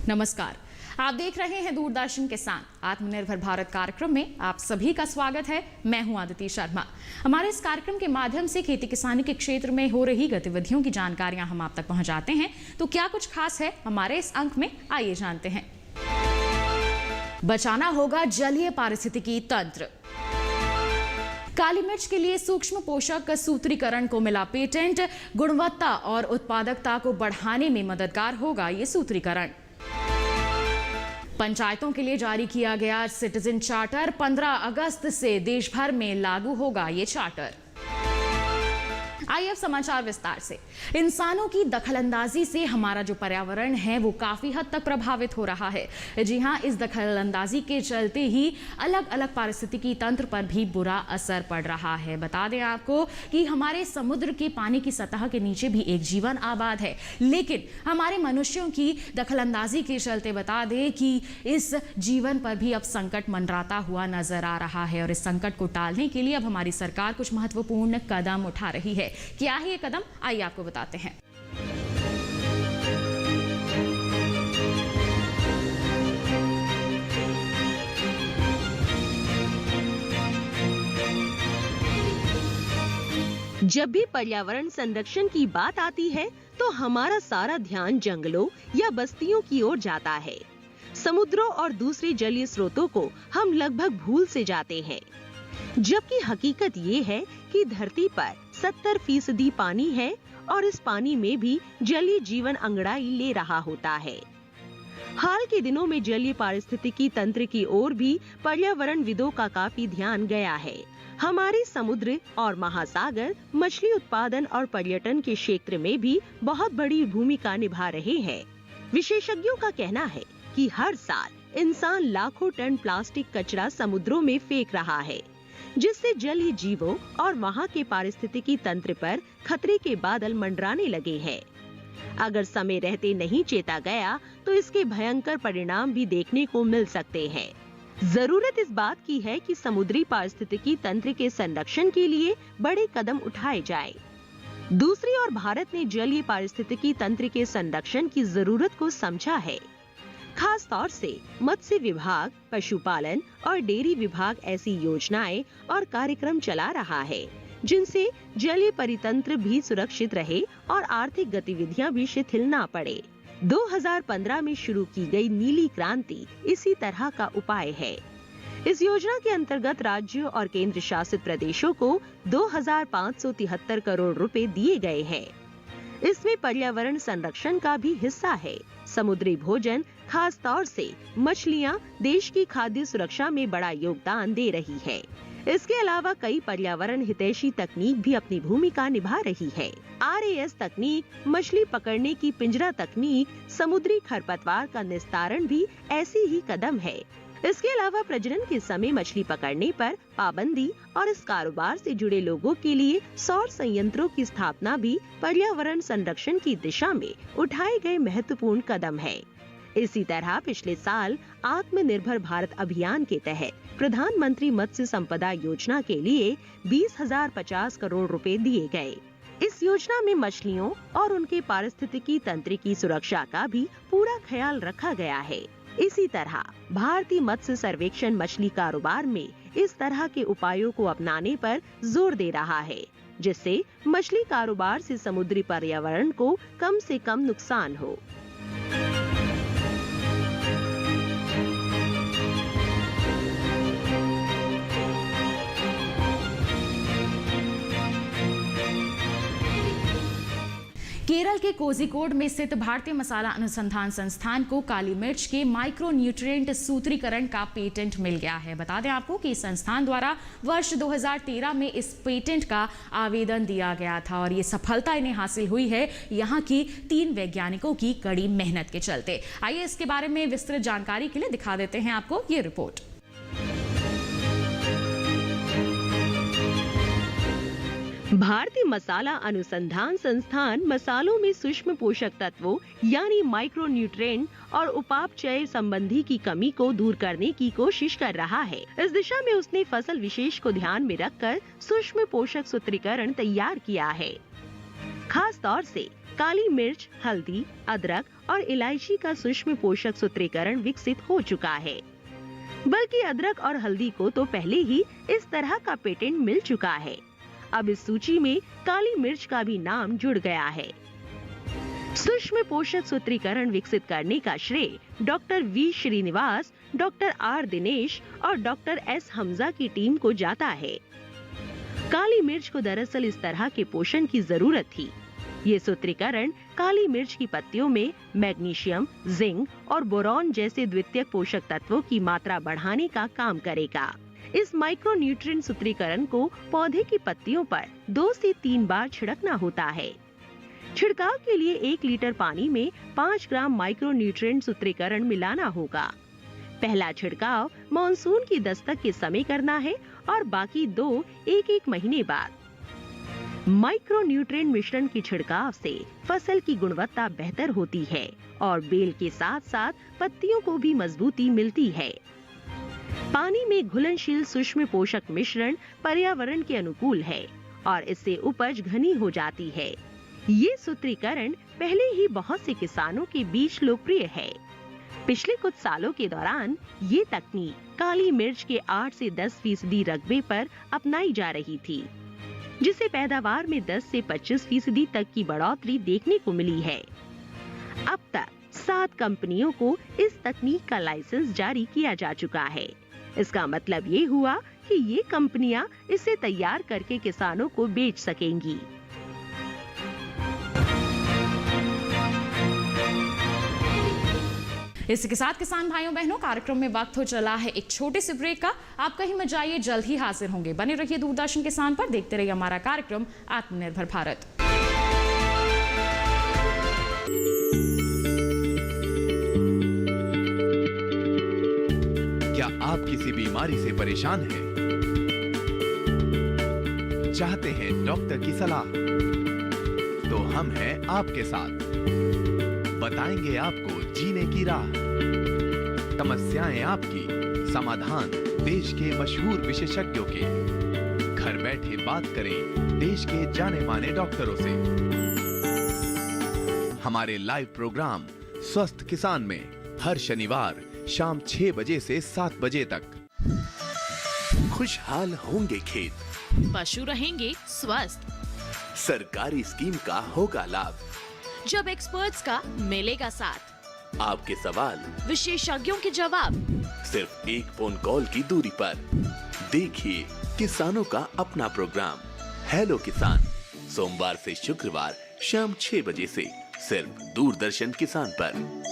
नमस्कार, आप देख रहे हैं दूरदर्शन किसान आत्मनिर्भर भारत कार्यक्रम में आप सभी का स्वागत है। मैं हूं आदिति शर्मा। हमारे इस कार्यक्रम के माध्यम से खेती किसानी के क्षेत्र में हो रही गतिविधियों की जानकारियां हम आप तक पहुंचाते हैं। तो क्या कुछ खास है हमारे इस अंक में, आइए जानते हैं। बचाना होगा जलीय पारिस्थितिकी तंत्र। काली मिर्च के लिए सूक्ष्म पोषक सूत्रीकरण को मिला पेटेंट। गुणवत्ता और उत्पादकता को बढ़ाने में मददगार होगा ये सूत्रीकरण। पंचायतों के लिए जारी किया गया सिटीजन चार्टर 15 अगस्त से देश भर में लागू होगा ये चार्टर। आइए अब समाचार विस्तार से। इंसानों की दखलंदाजी से हमारा जो पर्यावरण है वो काफी हद तक प्रभावित हो रहा है। जी हाँ, इस दखलंदाजी के चलते ही अलग अलग पारिस्थितिकी तंत्र पर भी बुरा असर पड़ रहा है। बता दें आपको कि हमारे समुद्र के पानी की सतह के नीचे भी एक जीवन आबाद है, लेकिन हमारे मनुष्यों की दखलंदाजी के चलते बता दें कि इस जीवन पर भी अब संकट मंडराता हुआ नजर आ रहा है। और इस संकट को टालने के लिए अब हमारी सरकार कुछ महत्वपूर्ण कदम उठा रही है। क्या है ये कदम, आइए आपको बताते हैं। जब भी पर्यावरण संरक्षण की बात आती है तो हमारा सारा ध्यान जंगलों या बस्तियों की ओर जाता है। समुद्रों और दूसरे जलीय स्रोतों को हम लगभग भूल से जाते हैं, जबकि हकीकत ये है कि धरती पर 70% पानी है और इस पानी में भी जलीय जीवन अंगड़ाई ले रहा होता है। हाल के दिनों में जलीय पारिस्थितिकी तंत्र की ओर भी पर्यावरणविदों का काफी ध्यान गया है। हमारे समुद्र और महासागर मछली उत्पादन और पर्यटन के क्षेत्र में भी बहुत बड़ी भूमिका निभा रहे हैं। विशेषज्ञों का कहना है कि हर साल इंसान लाखों टन प्लास्टिक कचरा समुद्रों में फेंक रहा है, जिससे जलीय जीवों और वहाँ के पारिस्थितिकी तंत्र पर खतरे के बादल मंडराने लगे हैं। अगर समय रहते नहीं चेता गया तो इसके भयंकर परिणाम भी देखने को मिल सकते हैं। जरूरत इस बात की है कि समुद्री पारिस्थितिकी तंत्र के संरक्षण के लिए बड़े कदम उठाए जाएं। दूसरी ओर भारत ने जलीय पारिस्थितिकी तंत्र के संरक्षण की जरूरत को समझा है। खास तौर से मत्स्य विभाग, पशुपालन और डेयरी विभाग ऐसी योजनाएं और कार्यक्रम चला रहा है जिनसे जलीय परितंत्र भी सुरक्षित रहे और आर्थिक गतिविधियां भी शिथिल न पड़े। 2015 में शुरू की गई नीली क्रांति इसी तरह का उपाय है। इस योजना के अंतर्गत राज्यों और केंद्र शासित प्रदेशों को 2573 करोड़ रुपए दिए गए हैं। इसमें पर्यावरण संरक्षण का भी हिस्सा है। समुद्री भोजन, खास तौर से मछलियां, देश की खाद्य सुरक्षा में बड़ा योगदान दे रही है। इसके अलावा कई पर्यावरण हितैषी तकनीक भी अपनी भूमिका निभा रही है। RAS तकनीक, मछली पकड़ने की पिंजरा तकनीक, समुद्री खरपतवार का निस्तारण भी ऐसी ही कदम है। इसके अलावा प्रजनन के समय मछली पकड़ने पर पाबंदी और इस कारोबार से जुड़े लोगों के लिए सौर संयंत्रों की स्थापना भी पर्यावरण संरक्षण की दिशा में उठाए गए महत्वपूर्ण कदम है। इसी तरह पिछले साल आत्मनिर्भर भारत अभियान के तहत प्रधानमंत्री मत्स्य संपदा योजना के लिए 20,050 करोड़ रुपए दिए गए। इस योजना में मछलियों और उनके पारिस्थितिकी तंत्र की सुरक्षा का भी पूरा ख्याल रखा गया है। इसी तरह भारतीय मत्स्य सर्वेक्षण मछली कारोबार में इस तरह के उपायों को अपनाने पर जोर दे रहा है, जिससे मछली कारोबार से समुद्री पर्यावरण को कम से कम नुकसान हो। केरल के कोझिकोड में स्थित भारतीय मसाला अनुसंधान संस्थान को काली मिर्च के माइक्रो न्यूट्रिएंट सूत्रीकरण का पेटेंट मिल गया है। बता दें आपको कि संस्थान द्वारा वर्ष 2013 में इस पेटेंट का आवेदन दिया गया था और ये सफलता इन्हें हासिल हुई है यहाँ की 3 वैज्ञानिकों की कड़ी मेहनत के चलते। आइए इसके बारे में विस्तृत जानकारी के लिए दिखा देते हैं आपको ये रिपोर्ट। भारतीय मसाला अनुसंधान संस्थान मसालों में सूक्ष्म पोषक तत्वों यानी माइक्रो न्यूट्रिएंट और उपापचय संबंधी की कमी को दूर करने की कोशिश कर रहा है। इस दिशा में उसने फसल विशेष को ध्यान में रखकर सूक्ष्म पोषक सूत्रीकरण तैयार किया है। खास तौर से काली मिर्च, हल्दी, अदरक और इलायची का सूक्ष्म पोषक सूत्रीकरण विकसित हो चुका है। बल्कि अदरक और हल्दी को तो पहले ही इस तरह का पेटेंट मिल चुका है। अब इस सूची में काली मिर्च का भी नाम जुड़ गया है। सूक्ष्म पोषक सूत्रीकरण विकसित करने का श्रेय doctor V Srinivas, doctor R Dinesh और डॉक्टर एस हमजा की टीम को जाता है। काली मिर्च को दरअसल इस तरह के पोषण की जरूरत थी। ये सूत्रीकरण काली मिर्च की पत्तियों में मैग्नीशियम, जिंक और बोरॉन जैसे द्वितीयक पोषक तत्वों की मात्रा बढ़ाने का काम करेगा। इस माइक्रोन्यूट्रिएंट सूत्रीकरण को पौधे की पत्तियों पर 2 से 3 बार छिड़कना होता है। छिड़काव के लिए 1 लीटर पानी में 5 ग्राम माइक्रोन्यूट्रिएंट सूत्रीकरण मिलाना होगा। पहला छिड़काव मॉनसून की दस्तक के समय करना है और बाकी 2 1-1 महीने बाद। माइक्रोन्यूट्रिएंट मिश्रण की छिड़काव से फसल की गुणवत्ता बेहतर होती है और बेल के साथ साथ पत्तियों को भी मजबूती मिलती है। पानी में घुलनशील सूक्ष्म पोषक मिश्रण पर्यावरण के अनुकूल है और इससे उपज घनी हो जाती है। ये सूत्रीकरण पहले ही बहुत से किसानों के बीच लोकप्रिय है। पिछले कुछ सालों के दौरान ये तकनीक काली मिर्च के 8 से 10% रकबे पर अपनाई जा रही थी, जिससे पैदावार में 10 से 25% तक की बढ़ोतरी देखने को मिली है। अब तक 7 कंपनियों को इस तकनीक का लाइसेंस जारी किया जा चुका है। इसका मतलब ये हुआ कि ये कंपनियां इसे तैयार करके किसानों को बेच सकेंगी। इसी के साथ किसान भाइयों बहनों, कार्यक्रम में वक्त हो चला है एक छोटे से ब्रेक का। आप कहीं मत जाइए, जल्द ही हाजिर होंगे। बने रहिए दूरदर्शन किसान पर, देखते रहिए हमारा कार्यक्रम आत्मनिर्भर भारत। क्या आप किसी बीमारी से परेशान हैं? चाहते हैं डॉक्टर की सलाह? तो हम हैं आपके साथ, बताएंगे आपको जीने की राह। समस्याएं आपकी, समाधान देश के मशहूर विशेषज्ञों के। घर बैठे बात करें देश के जाने माने डॉक्टरों से। हमारे लाइव प्रोग्राम स्वस्थ किसान में हर शनिवार शाम 6 बजे से 7 बजे तक। खुशहाल होंगे खेत, पशु रहेंगे स्वस्थ, सरकारी स्कीम का होगा लाभ, जब एक्सपर्ट्स का मिलेगा साथ, आपके सवाल विशेषज्ञों के जवाब, सिर्फ एक फोन कॉल की दूरी पर। देखिए किसानों का अपना प्रोग्राम हेलो किसान, सोमवार से शुक्रवार शाम 6 बजे से सिर्फ दूरदर्शन किसान पर।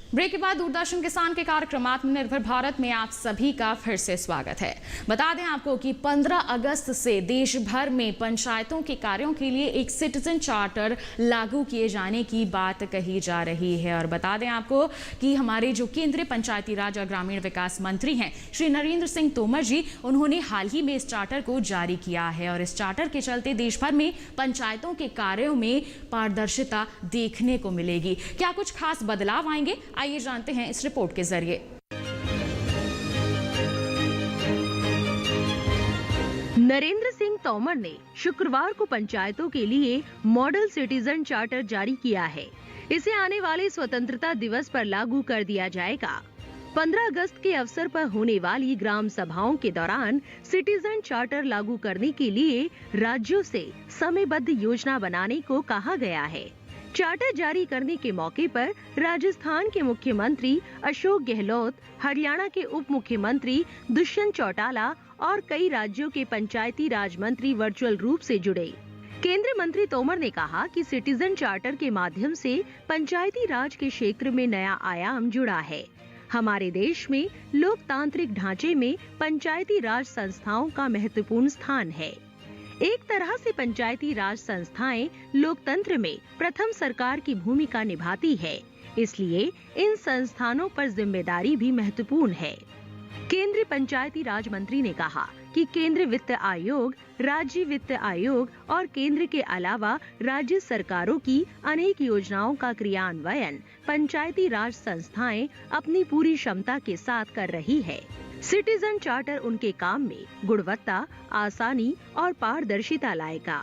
ब्रेक के बाद दूरदर्शन किसान के कार्यक्रम आत्मनिर्भर भारत में आप सभी का फिर से स्वागत है। बता दें आपको कि 15 अगस्त से देश भर में पंचायतों के कार्यों के लिए एक सिटीजन चार्टर लागू किए जाने की बात कही जा रही है। और बता दें आपको कि हमारे जो केंद्रीय पंचायती राज और ग्रामीण विकास मंत्री हैं श्री नरेंद्र सिंह तोमर जी, उन्होंने हाल ही में इस चार्टर को जारी किया है और इस चार्टर के चलते देश भर में पंचायतों के कार्यों में पारदर्शिता देखने को मिलेगी। क्या कुछ खास बदलाव आएंगे, आइए जानते हैं इस रिपोर्ट के जरिए। नरेंद्र सिंह तोमर ने शुक्रवार को पंचायतों के लिए मॉडल सिटीजन चार्टर जारी किया है। इसे आने वाले स्वतंत्रता दिवस पर लागू कर दिया जाएगा। 15 अगस्त के अवसर पर होने वाली ग्राम सभाओं के दौरान सिटीजन चार्टर लागू करने के लिए राज्यों से समयबद्ध योजना बनाने को कहा गया है। चार्टर जारी करने के मौके पर राजस्थान के मुख्यमंत्री अशोक गहलोत, हरियाणा के उप मुख्यमंत्री दुष्यंत चौटाला और कई राज्यों के पंचायती राज मंत्री वर्चुअल रूप से जुड़े। केंद्रीय मंत्री तोमर ने कहा कि सिटीजन चार्टर के माध्यम से पंचायती राज के क्षेत्र में नया आयाम जुड़ा है। हमारे देश में लोकतांत्रिक ढांचे में पंचायती राज संस्थाओं का महत्वपूर्ण स्थान है। एक तरह से पंचायती राज संस्थाएं लोकतंत्र में प्रथम सरकार की भूमिका निभाती है, इसलिए इन संस्थानों पर जिम्मेदारी भी महत्वपूर्ण है। केंद्रीय पंचायती राज मंत्री ने कहा कि केंद्र वित्त आयोग, राज्य वित्त आयोग और केंद्र के अलावा राज्य सरकारों की अनेक योजनाओं का क्रियान्वयन पंचायती राज संस्थाएं अपनी पूरी क्षमता के साथ कर रही है। सिटीजन चार्टर उनके काम में गुणवत्ता, आसानी और पारदर्शिता लाएगा।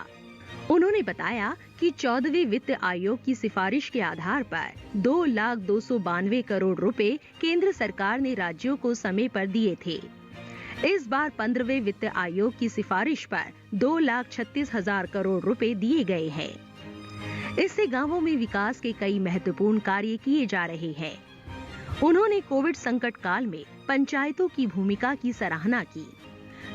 उन्होंने बताया कि 14वें वित्त आयोग की सिफारिश के आधार पर 2,292 करोड़ रुपए केंद्र सरकार ने राज्यों को समय पर दिए थे। इस बार 15वें वित्त आयोग की सिफारिश पर 2,36,000 करोड़ रुपए दिए गए हैं। इससे गांवों में विकास के कई महत्वपूर्ण कार्य किए जा रहे हैं। उन्होंने कोविड संकट काल में पंचायतों की भूमिका की सराहना की।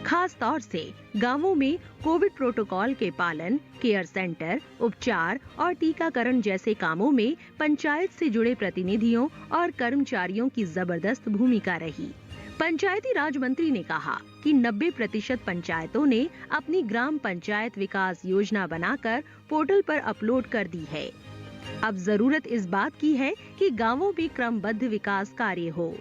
खास तौर से गांवों में कोविड प्रोटोकॉल के पालन, केयर सेंटर, उपचार और टीकाकरण जैसे कामों में पंचायत से जुड़े प्रतिनिधियों और कर्मचारियों की जबरदस्त भूमिका रही। पंचायती राज मंत्री ने कहा कि 90% पंचायतों ने अपनी ग्राम पंचायत विकास योजना बनाकर पोर्टल पर अपलोड कर दी है। अब जरूरत इस बात की है कि गांवों में क्रमबद्ध विकास कार्य हो।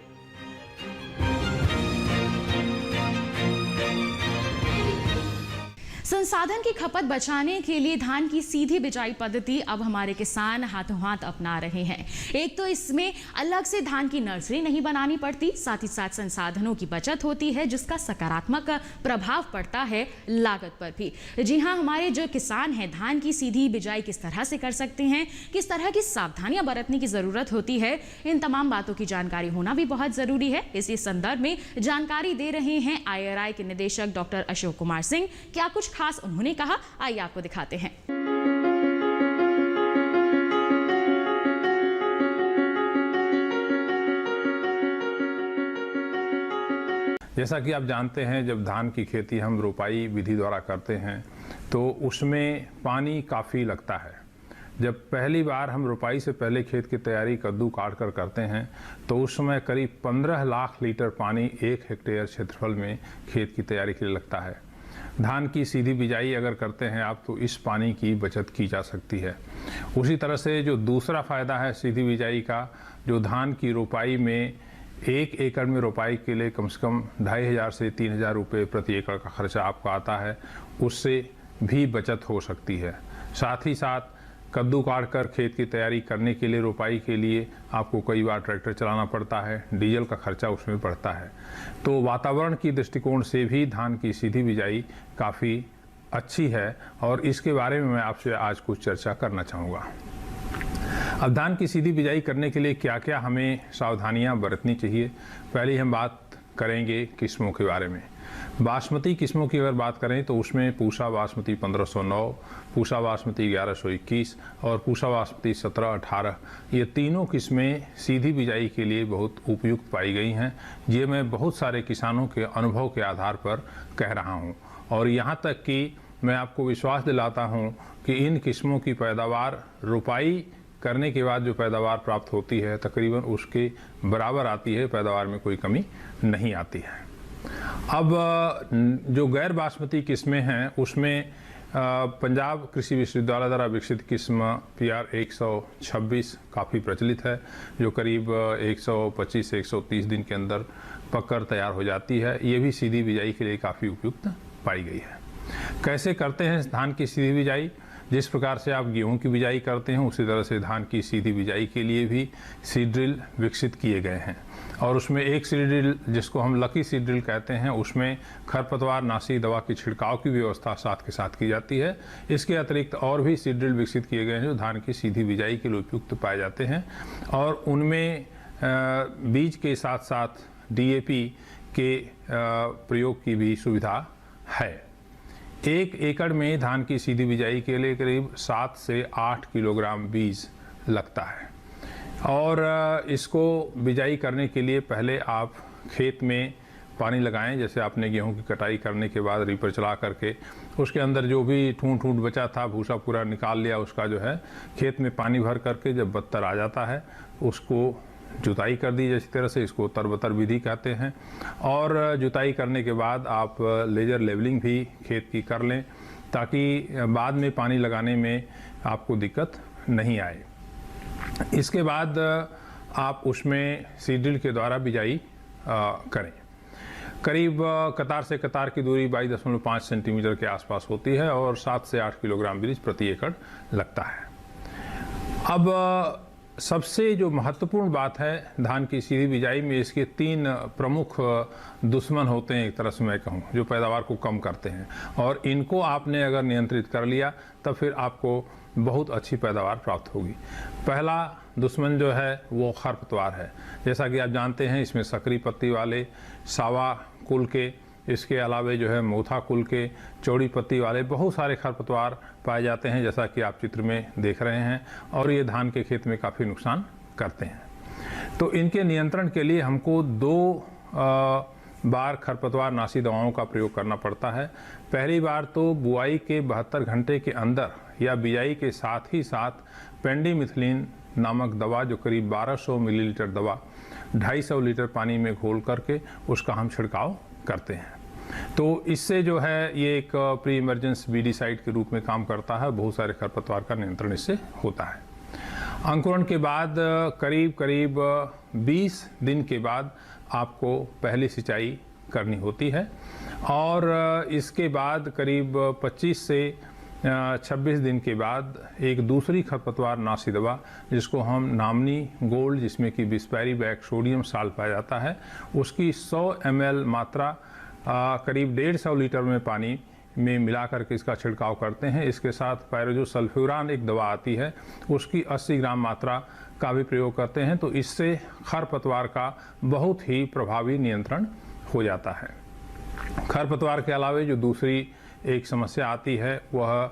संसाधन की खपत बचाने के लिए धान की सीधी बिजाई पद्धति अब हमारे किसान हाथों हाथ अपना रहे हैं। एक तो इसमें अलग से धान की नर्सरी नहीं बनानी पड़ती, साथ ही साथ संसाधनों की बचत होती है, जिसका सकारात्मक प्रभाव पड़ता है लागत पर भी। जी हाँ, हमारे जो किसान हैं धान की सीधी बिजाई किस तरह से कर सकते हैं, किस तरह की सावधानियां बरतने की जरूरत होती है, इन तमाम बातों की जानकारी होना भी बहुत जरूरी है। इसी संदर्भ में जानकारी दे रहे हैं IRI के निदेशक डॉक्टर अशोक कुमार सिंह। क्या कुछ खास उन्होंने कहा, आइए आपको दिखाते हैं। जैसा कि आप जानते हैं, जब धान की खेती हम रोपाई विधि द्वारा करते हैं तो उसमें पानी काफ़ी लगता है। जब पहली बार हम रोपाई से पहले खेत की तैयारी कद्दू काट कर करते हैं तो उस समय करीब 15 लाख लीटर पानी 1 हेक्टेयर क्षेत्रफल में खेत की तैयारी के लिए लगता है। धान की सीधी बिजाई अगर करते हैं आप तो इस पानी की बचत की जा सकती है। उसी तरह से जो दूसरा फ़ायदा है सीधी बिजाई का, जो धान की रोपाई में 1 एकड़ में रोपाई के लिए कम से कम 2,500 से 3,000 रुपये प्रति एकड़ का खर्चा आपको आता है, उससे भी बचत हो सकती है। साथ ही साथ कद्दू काट कर खेत की तैयारी करने के लिए रोपाई के लिए आपको कई बार ट्रैक्टर चलाना पड़ता है, डीजल का खर्चा उसमें पड़ता है। तो वातावरण की दृष्टिकोण से भी धान की सीधी बिजाई काफ़ी अच्छी है और इसके बारे में मैं आपसे आज कुछ चर्चा करना चाहूँगा। अब धान की सीधी बिजाई करने के लिए क्या क्या हमें सावधानियाँ बरतनी चाहिए, पहले हम बात करेंगे किस्मों के बारे में। बासमती किस्मों की अगर बात करें तो उसमें पूसा बासमती 1509, पूसा बासमती 1121 और पूसा बासमती 1718, ये तीनों किस्में सीधी बिजाई के लिए बहुत उपयुक्त पाई गई हैं। ये मैं बहुत सारे किसानों के अनुभव के आधार पर कह रहा हूँ और यहाँ तक कि मैं आपको विश्वास दिलाता हूँ कि इन किस्मों की पैदावार रोपाई करने के बाद जो पैदावार प्राप्त होती है तकरीबन उसके बराबर आती है, पैदावार में कोई कमी नहीं आती है। अब जो गैर बासमती किस्में हैं उसमें पंजाब कृषि विश्वविद्यालय द्वारा विकसित किस्म PR 126 काफ़ी प्रचलित है, जो करीब 125 से 130 दिन के अंदर पककर तैयार हो जाती है। ये भी सीधी बिजाई के लिए काफ़ी उपयुक्त पाई गई है। कैसे करते हैं धान की सीधी बिजाई? जिस प्रकार से आप गेहूं की बिजाई करते हैं उसी तरह से धान की सीधी बिजाई के लिए भी सीड ड्रिल विकसित किए गए हैं और उसमें एक सीड ड्रिल जिसको हम लकी सीड ड्रिल कहते हैं उसमें खरपतवार नाशी दवा की छिड़काव की व्यवस्था साथ के साथ की जाती है। इसके अतिरिक्त और भी सीड ड्रिल विकसित किए गए हैं जो धान की सीधी बिजाई के लिए उपयुक्त पाए जाते हैं और उनमें बीज के साथ साथ DAP के प्रयोग की भी सुविधा है। 1 एकड़ में धान की सीधी बिजाई के लिए करीब 7 से 8 किलोग्राम बीज लगता है और इसको बिजाई करने के लिए पहले आप खेत में पानी लगाएं। जैसे आपने गेहूं की कटाई करने के बाद रीपर चला करके उसके अंदर जो भी ठूंठ बचा था भूसा पूरा निकाल लिया, उसका जो है खेत में पानी भर करके जब बत्तर आ जाता है उसको जुताई कर दी। जैसी तरह से इसको तरबतर विधि कहते हैं और जुताई करने के बाद आप लेजर लेवलिंग भी खेत की कर लें ताकि बाद में पानी लगाने में आपको दिक्कत नहीं आए। इसके बाद आप उसमें सीड ड्रिल के द्वारा बिजाई करें। करीब कतार से कतार की दूरी 22.5 सेंटीमीटर के आसपास होती है और 7 से 8 किलोग्राम बीज प्रति एकड़ लगता है। अब सबसे जो महत्वपूर्ण बात है धान की सीधी बिजाई में, इसके 3 प्रमुख दुश्मन होते हैं, एक तरह से मैं कहूँ, जो पैदावार को कम करते हैं, और इनको आपने अगर नियंत्रित कर लिया तब फिर आपको बहुत अच्छी पैदावार प्राप्त होगी। पहला दुश्मन जो है वो खरपतवार है। जैसा कि आप जानते हैं इसमें सकरी पत्ती वाले, सावा कुल के, इसके अलावा जो है मोथा कुल के, चौड़ी पत्ती वाले बहुत सारे खरपतवार पाए जाते हैं, जैसा कि आप चित्र में देख रहे हैं, और ये धान के खेत में काफ़ी नुकसान करते हैं। तो इनके नियंत्रण के लिए हमको 2 बार खरपतवार नाशी दवाओं का प्रयोग करना पड़ता है। पहली बार तो बुआई के 72 घंटे के अंदर या बिजाई के साथ ही साथ पेंडिमिथिलिन नामक दवा, जो करीब 1200 मिलीलीटर दवा 250 लीटर पानी में घोल करके उसका हम छिड़काव करते हैं। तो इससे जो है ये एक प्री इमरजेंस बीडीसाइड के रूप में काम करता है। बहुत सारे खरपतवार का नियंत्रण इससे होता है। अंकुरण के बाद करीब 20 दिन के बाद आपको पहली सिंचाई करनी होती है, और इसके बाद करीब 25 से 26 दिन के बाद एक दूसरी खरपतवार नाशी दवा, जिसको हम नामनी गोल्ड, जिसमें कि बिस्पेरिबैक सोडियम साल्ट पाया जाता है, उसकी 100 ml मात्रा करीब 150 लीटर में पानी में मिला करके इसका छिड़काव करते हैं। इसके साथ पायरोजोसल्फ्यूरान एक दवा आती है, उसकी 80 ग्राम मात्रा का भी प्रयोग करते हैं। तो इससे खरपतवार का बहुत ही प्रभावी नियंत्रण हो जाता है। खरपतवार के अलावा जो दूसरी एक समस्या आती है वह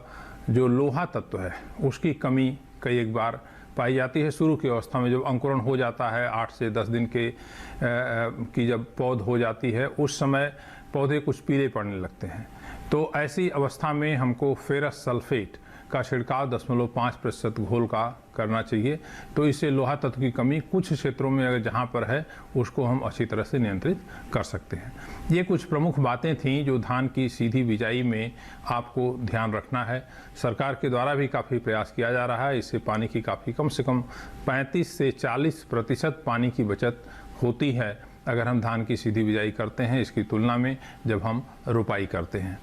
जो लोहा तत्व है उसकी कमी कई एक बार पाई जाती है। शुरू की अवस्था में जब अंकुरण हो जाता है, 8 से 10 दिन की जब पौध हो जाती है, उस समय पौधे कुछ पीले पड़ने लगते हैं। तो ऐसी अवस्था में हमको फेरस सल्फेट का छिड़काव 0.5% घोल का करना चाहिए। तो इससे लोहा तत्व की कमी कुछ क्षेत्रों में अगर जहाँ पर है उसको हम अच्छी तरह से नियंत्रित कर सकते हैं। ये कुछ प्रमुख बातें थीं जो धान की सीधी बिजाई में आपको ध्यान रखना है। सरकार के द्वारा भी काफ़ी प्रयास किया जा रहा है। इससे पानी की काफ़ी कम से कम 35 से 40% पानी की बचत होती है अगर हम धान की सीधी बिजाई करते हैं, इसकी तुलना में जब हम रोपाई करते हैं।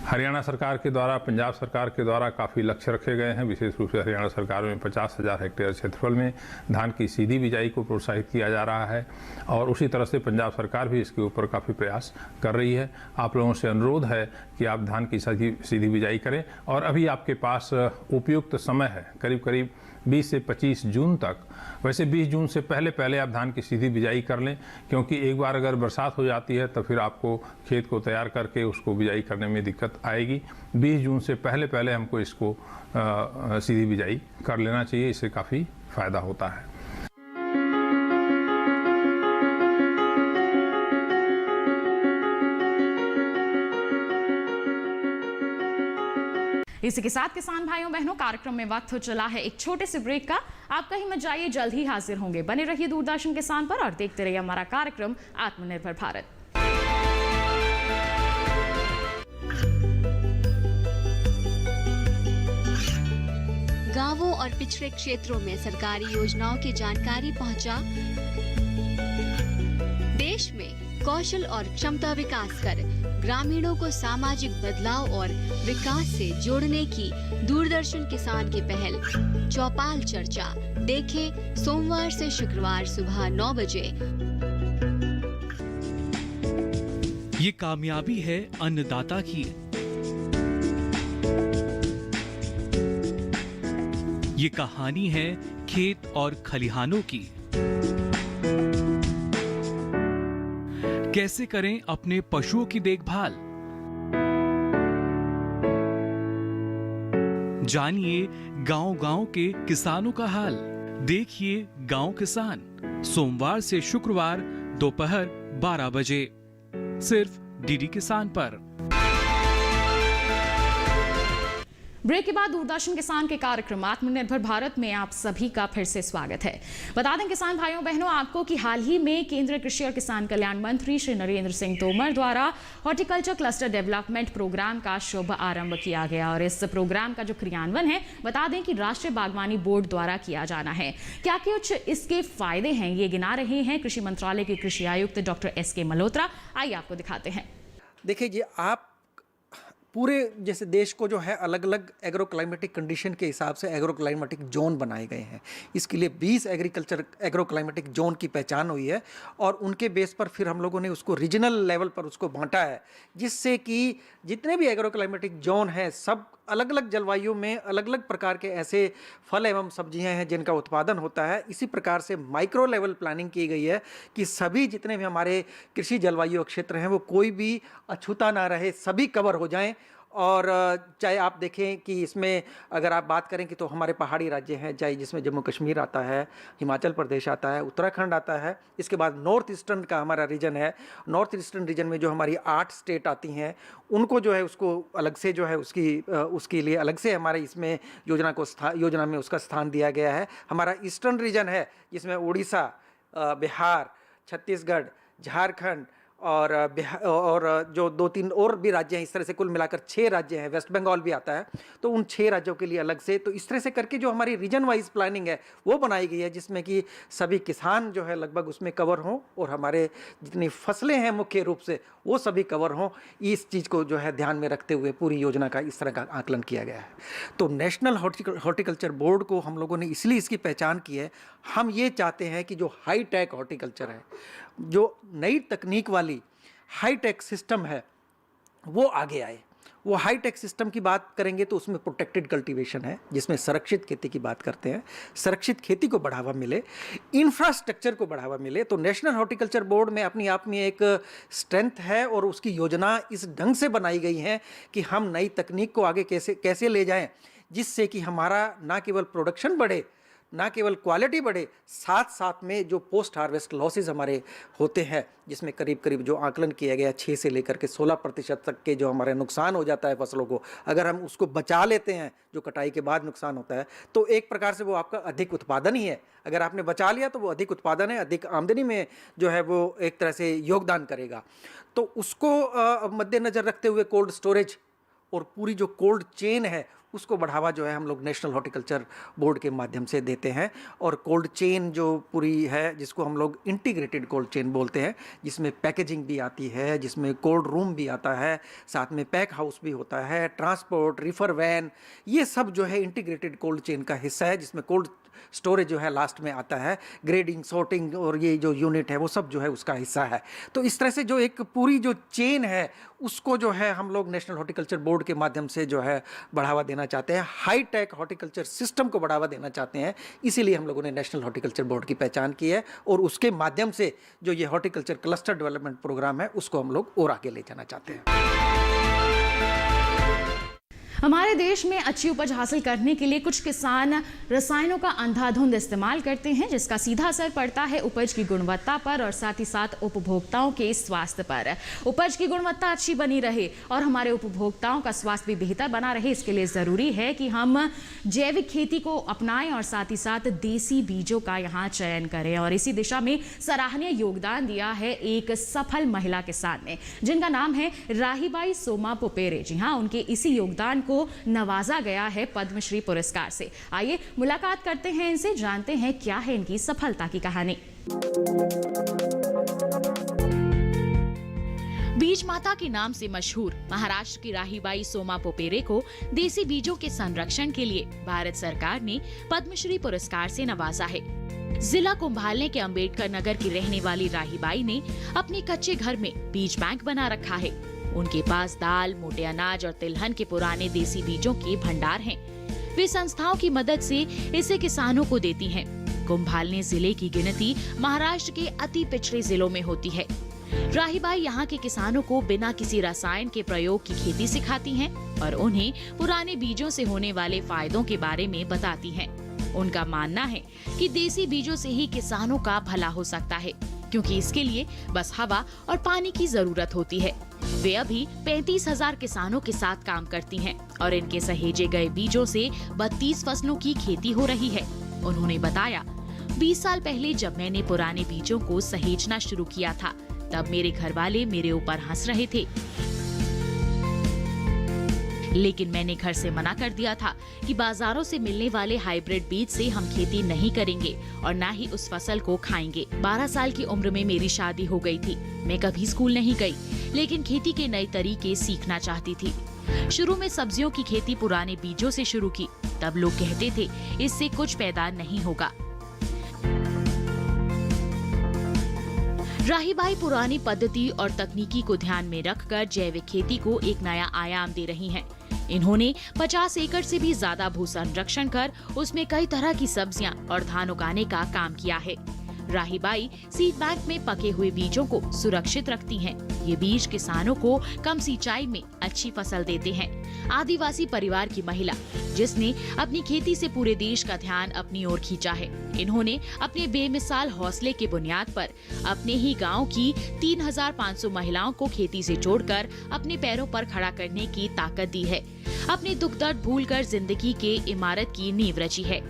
हरियाणा सरकार के द्वारा, पंजाब सरकार के द्वारा काफ़ी लक्ष्य रखे गए हैं। विशेष रूप से हरियाणा सरकार में 50,000 हेक्टेयर क्षेत्रफल में धान की सीधी बिजाई को प्रोत्साहित किया जा रहा है, और उसी तरह से पंजाब सरकार भी इसके ऊपर काफ़ी प्रयास कर रही है। आप लोगों से अनुरोध है कि आप धान की सीधी बिजाई करें, और अभी आपके पास उपयुक्त समय है, करीब 20 से 25 जून तक। वैसे 20 जून से पहले आप धान की सीधी बिजाई कर लें, क्योंकि एक बार अगर बरसात हो जाती है तो फिर आपको खेत को तैयार करके उसको बिजाई करने में दिक्कत आएगी। 20 जून से पहले हमको इसको सीधी बिजाई कर लेना चाहिए, इससे काफ़ी फायदा होता है। इसी के साथ किसान भाइयों बहनों, कार्यक्रम में वक्त हो चला है एक छोटे से ब्रेक का। आप कहीं मत जाइए, जल्द ही हाजिर होंगे। बने रहिए दूरदर्शन किसान पर और देखते रहिए हमारा कार्यक्रम आत्मनिर्भर भारत। गांवों और पिछड़े क्षेत्रों में सरकारी योजनाओं की जानकारी पहुंचा। देश में कौशल और क्षमता विकास कर ग्रामीणों को सामाजिक बदलाव और विकास से जोड़ने की दूरदर्शन किसान की पहल चौपाल चर्चा देखें सोमवार से शुक्रवार सुबह 9 बजे। ये कामयाबी है अन्नदाता की। ये कहानी है खेत और खलिहानों की। कैसे करें अपने पशुओं की देखभाल, जानिए गांव-गांव के किसानों का हाल। देखिए गांव किसान सोमवार से शुक्रवार दोपहर 12 बजे सिर्फ डीडी किसान पर। ब्रेक के बाद दूरदर्शन किसान के कार्यक्रम आत्मनिर्भर भारत में आप सभी का फिर से स्वागत है। बता दें किसान भाइयों बहनों आपको कि हाल ही में केंद्रीय कृषि और किसान कल्याण मंत्री श्री नरेंद्र सिंह तोमर द्वारा हॉर्टिकल्चर क्लस्टर डेवलपमेंट प्रोग्राम का शुभ आरंभ किया गया और इस प्रोग्राम का जो क्रियान्वयन है बता दें कि राष्ट्रीय बागवानी बोर्ड द्वारा किया जाना है। क्या कुछ इसके फायदे हैं ये गिना रहे हैं कृषि मंत्रालय के कृषि आयुक्त डॉक्टर SK मल्होत्रा। आइए आपको दिखाते हैं। देखिए जी, आप पूरे जैसे देश को जो है अलग अलग एग्रो क्लाइमेटिक कंडीशन के हिसाब से एग्रो क्लाइमेटिक जोन बनाए गए हैं। इसके लिए 20 एग्रो क्लाइमेटिक जोन की पहचान हुई है और उनके बेस पर फिर हम लोगों ने उसको रीजनल लेवल पर उसको बांटा है, जिससे कि जितने भी एग्रो क्लाइमेटिक जोन हैं सब अलग अलग जलवायु में अलग अलग प्रकार के ऐसे फल एवं सब्जियां हैं जिनका उत्पादन होता है। इसी प्रकार से माइक्रो लेवल प्लानिंग की गई है कि सभी जितने भी हमारे कृषि जलवायु क्षेत्र हैं वो कोई भी अछूता ना रहे, सभी कवर हो जाएं। और चाहे आप देखें कि इसमें अगर आप बात करें कि तो हमारे पहाड़ी राज्य हैं, चाहे जिसमें जम्मू कश्मीर आता है, हिमाचल प्रदेश आता है, उत्तराखंड आता है, इसके बाद नॉर्थ ईस्टर्न का हमारा रीजन है। नॉर्थ ईस्टर्न रीजन में जो हमारी 8 स्टेट आती हैं उनको जो है उसको अलग से जो है उसके लिए अलग से हमारे इसमें योजना में उसका स्थान दिया गया है। हमारा ईस्टर्न रीजन है जिसमें उड़ीसा, बिहार, छत्तीसगढ़, झारखंड और जो 2-3 और भी राज्य हैं, इस तरह से कुल मिलाकर 6 राज्य हैं, वेस्ट बंगाल भी आता है, तो उन 6 राज्यों के लिए अलग से। तो इस तरह से करके जो हमारी रीजन वाइज प्लानिंग है वो बनाई गई है, जिसमें कि सभी किसान जो है लगभग उसमें कवर हों और हमारे जितनी फसलें हैं मुख्य रूप से वो सभी कवर हों। इस चीज़ को जो है ध्यान में रखते हुए पूरी योजना का इस तरह का आकलन किया गया है। तो नेशनल हॉर्टिकल्चर बोर्ड को हम लोगों ने इसलिए इसकी पहचान की है, हम ये चाहते हैं कि जो हाई टेक हॉर्टिकल्चर है, जो नई तकनीक वाली हाई टेक सिस्टम है वो आगे आए। वो हाई टेक सिस्टम की बात करेंगे तो उसमें प्रोटेक्टेड कल्टीवेशन है, जिसमें संरक्षित खेती की बात करते हैं, संरक्षित खेती को बढ़ावा मिले, इंफ्रास्ट्रक्चर को बढ़ावा मिले। तो नेशनल हॉर्टिकल्चर बोर्ड में अपनी आप में एक स्ट्रेंथ है और उसकी योजना इस ढंग से बनाई गई है कि हम नई तकनीक को आगे कैसे ले जाएं, जिससे कि हमारा ना केवल प्रोडक्शन बढ़े, ना केवल क्वालिटी बढ़े, साथ साथ में जो पोस्ट हार्वेस्ट लॉसेज हमारे होते हैं, जिसमें करीब करीब जो आकलन किया गया 6 से लेकर के 16% तक के जो हमारे नुकसान हो जाता है फसलों को, अगर हम उसको बचा लेते हैं, जो कटाई के बाद नुकसान होता है, तो एक प्रकार से वो आपका अधिक उत्पादन ही है। अगर आपने बचा लिया तो वो अधिक उत्पादन है, अधिक आमदनी में जो है वो एक तरह से योगदान करेगा। तो उसको मद्देनज़र रखते हुए कोल्ड स्टोरेज और पूरी जो कोल्ड चेन है उसको बढ़ावा जो है हम लोग नेशनल हॉर्टिकल्चर बोर्ड के माध्यम से देते हैं। और कोल्ड चेन जो पूरी है, जिसको हम लोग इंटीग्रेटेड कोल्ड चेन बोलते हैं, जिसमें पैकेजिंग भी आती है, जिसमें कोल्ड रूम भी आता है, साथ में पैक हाउस भी होता है, ट्रांसपोर्ट, रिफर वैन, ये सब जो है इंटीग्रेटेड कोल्ड चेन का हिस्सा है, जिसमें कोल्ड स्टोरेज जो है लास्ट में आता है, ग्रेडिंग, सॉर्टिंग और ये जो यूनिट है वो सब जो है उसका हिस्सा है। तो इस तरह से जो एक पूरी जो चेन है उसको जो है हम लोग नेशनल हॉर्टिकल्चर बोर्ड के माध्यम से जो है बढ़ावा देना चाहते हैं, हाई टेक हॉर्टिकल्चर सिस्टम को बढ़ावा देना चाहते हैं। इसीलिए हम लोगों ने नेशनल हॉर्टिकल्चर बोर्ड की पहचान की है और उसके माध्यम से जो ये हॉर्टिकल्चर क्लस्टर डेवलपमेंट प्रोग्राम है उसको हम लोग और आगे ले जाना चाहते हैं। हमारे देश में अच्छी उपज हासिल करने के लिए कुछ किसान रसायनों का अंधाधुंध इस्तेमाल करते हैं, जिसका सीधा असर पड़ता है उपज की गुणवत्ता पर और साथ ही साथ उपभोक्ताओं के स्वास्थ्य पर। उपज की गुणवत्ता अच्छी बनी रहे और हमारे उपभोक्ताओं का स्वास्थ्य भी बेहतर बना रहे, इसके लिए ज़रूरी है कि हम जैविक खेती को अपनाएं और साथ ही साथ देसी बीजों का यहाँ चयन करें। और इसी दिशा में सराहनीय योगदान दिया है एक सफल महिला किसान ने, जिनका नाम है राहीबाई सोमा पोपेरे। जी हाँ, उनके इसी योगदान को नवाजा गया है पद्मश्री पुरस्कार से। आइए मुलाकात करते हैं इनसे, जानते हैं क्या है इनकी सफलता की कहानी। बीज माता के नाम से मशहूर महाराष्ट्र की राहीबाई सोमा पोपेरे को देसी बीजों के संरक्षण के लिए भारत सरकार ने पद्मश्री पुरस्कार से नवाजा है। जिला कुंभालने के अंबेडकर नगर की रहने वाली राहीबाई ने अपने कच्चे घर में बीज बैंक बना रखा है। उनके पास दाल, मोटे अनाज और तिलहन के पुराने देसी बीजों के भंडार हैं। वे संस्थाओं की मदद से इसे किसानों को देती हैं। कुंभालने जिले की गिनती महाराष्ट्र के अति पिछड़े जिलों में होती है। राहीबाई यहाँ के किसानों को बिना किसी रसायन के प्रयोग की खेती सिखाती हैं और उन्हें पुराने बीजों से होने वाले फायदों के बारे में बताती हैं। उनका मानना है कि देसी बीजों से ही किसानों का भला हो सकता है। क्योंकि इसके लिए बस हवा और पानी की जरूरत होती है। वे अभी 35,000 किसानों के साथ काम करती हैं और इनके सहेजे गए बीजों से 32 फसलों की खेती हो रही है। उन्होंने बताया, 20 साल पहले जब मैंने पुराने बीजों को सहेजना शुरू किया था, तब मेरे घर वाले मेरे ऊपर हंस रहे थे, लेकिन मैंने घर से मना कर दिया था कि बाजारों से मिलने वाले हाइब्रिड बीज से हम खेती नहीं करेंगे और न ही उस फसल को खाएंगे। 12 साल की उम्र में मेरी शादी हो गई थी। मैं कभी स्कूल नहीं गई, लेकिन खेती के नए तरीके सीखना चाहती थी। शुरू में सब्जियों की खेती पुराने बीजों से शुरू की। तब लोग कहते थे इससे कुछ पैदा नहीं होगा। राहीबाई पुरानी पद्धति और तकनीकी को ध्यान में रखकर जैविक खेती को एक नया आयाम दे रही हैं। इन्होंने 50 एकड़ से भी ज्यादा भू संरक्षण कर उसमें कई तरह की सब्जियां और धान उगाने का काम किया है। राहीबाई सीड बैंक में पके हुए बीजों को सुरक्षित रखती हैं। ये बीज किसानों को कम सिंचाई में अच्छी फसल देते हैं। आदिवासी परिवार की महिला जिसने अपनी खेती से पूरे देश का ध्यान अपनी ओर खींचा है। इन्होंने अपने बेमिसाल हौसले की बुनियाद पर अपने ही गांव की 3,500 महिलाओं को खेती से जोड़कर अपने पैरों पर खड़ा करने की ताकत दी है। अपने दुख दर्द भूलकर जिंदगी के इमारत की नींव रची है।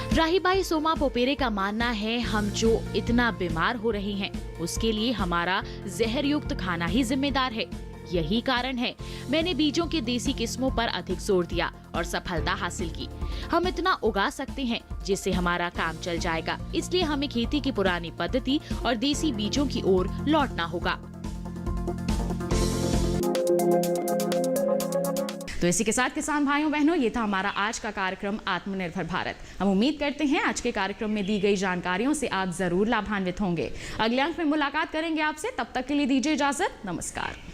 राहीबाई सोमा पोपेरे का मानना है, हम जो इतना बीमार हो रहे हैं उसके लिए हमारा जहर युक्त खाना ही जिम्मेदार है। यही कारण है मैंने बीजों के देसी किस्मों पर अधिक जोर दिया और सफलता हासिल की। हम इतना उगा सकते हैं जिससे हमारा काम चल जाएगा, इसलिए हमें खेती की पुरानी पद्धति और देसी बीजों की ओर लौटना होगा। तो इसी के साथ किसान भाइयों बहनों, ये था हमारा आज का कार्यक्रम आत्मनिर्भर भारत। हम उम्मीद करते हैं आज के कार्यक्रम में दी गई जानकारियों से आप जरूर लाभान्वित होंगे। अगले अंक में मुलाकात करेंगे आपसे, तब तक के लिए दीजिए इजाजत। नमस्कार।